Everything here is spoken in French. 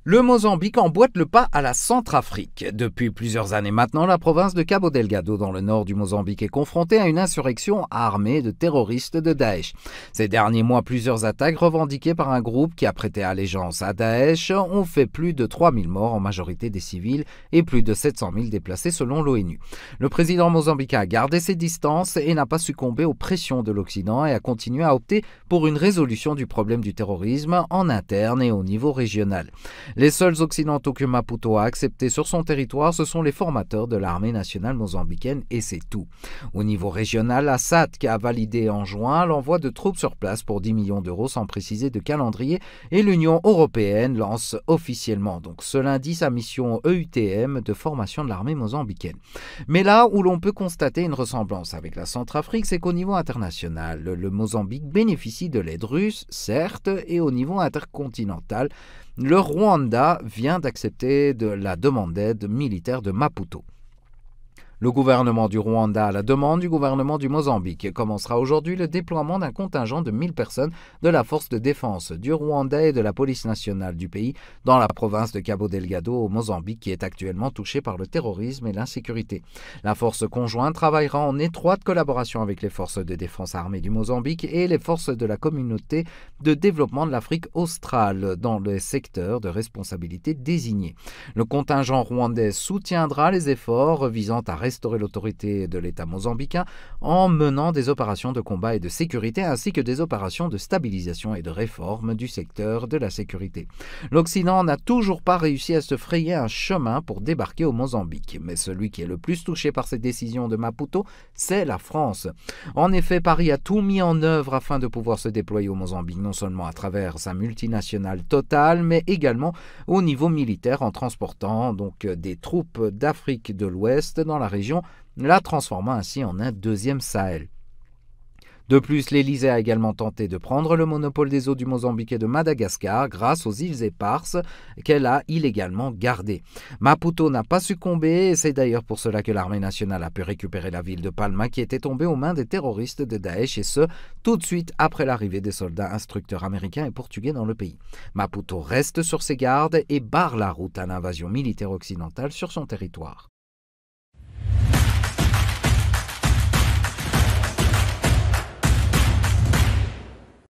Le Mozambique emboîte le pas à la Centrafrique. Depuis plusieurs années maintenant, la province de Cabo Delgado dans le nord du Mozambique est confrontée à une insurrection armée de terroristes de Daesh. Ces derniers mois, plusieurs attaques revendiquées par un groupe qui a prêté allégeance à Daesh ont fait plus de 3000 morts, en majorité des civils, et plus de 700 000 déplacés selon l'ONU. Le président mozambicain a gardé ses distances et n'a pas succombé aux pressions de l'Occident et a continué à opter pour une résolution du problème du terrorisme en interne et au niveau régional. Les seuls occidentaux que Maputo a acceptés sur son territoire, ce sont les formateurs de l'armée nationale mozambicaine et c'est tout. Au niveau régional, la SADC a validé en juin l'envoi de troupes sur place pour 10 millions d'euros sans préciser de calendrier et l'Union européenne lance officiellement donc ce lundi sa mission EUTM de formation de l'armée mozambicaine. Mais là où l'on peut constater une ressemblance avec la Centrafrique, c'est qu'au niveau international, le Mozambique bénéficie de l'aide russe, certes, et au niveau intercontinental, le Rwanda vient d'accepter la demande d'aide militaire de Maputo. Le gouvernement du Rwanda, à la demande du gouvernement du Mozambique, commencera aujourd'hui le déploiement d'un contingent de 1000 personnes de la force de défense du Rwanda et de la police nationale du pays dans la province de Cabo Delgado au Mozambique qui est actuellement touchée par le terrorisme et l'insécurité. La force conjointe travaillera en étroite collaboration avec les forces de défense armées du Mozambique et les forces de la communauté de développement de l'Afrique australe dans le secteur de responsabilité désigné. Le contingent rwandais soutiendra les efforts visant à restaurer l'autorité de l'État mozambicain en menant des opérations de combat et de sécurité ainsi que des opérations de stabilisation et de réforme du secteur de la sécurité. L'Occident n'a toujours pas réussi à se frayer un chemin pour débarquer au Mozambique, mais celui qui est le plus touché par ces décisions de Maputo, c'est la France. En effet, Paris a tout mis en œuvre afin de pouvoir se déployer au Mozambique, non seulement à travers sa multinationale Total, mais également au niveau militaire en transportant donc des troupes d'Afrique de l'Ouest dans la région, la transformant ainsi en un deuxième Sahel. De plus, l'Élysée a également tenté de prendre le monopole des eaux du Mozambique et de Madagascar grâce aux îles éparses qu'elle a illégalement gardées. Maputo n'a pas succombé et c'est d'ailleurs pour cela que l'armée nationale a pu récupérer la ville de Palma qui était tombée aux mains des terroristes de Daesh et ce, tout de suite après l'arrivée des soldats instructeurs américains et portugais dans le pays. Maputo reste sur ses gardes et barre la route à l'invasion militaire occidentale sur son territoire.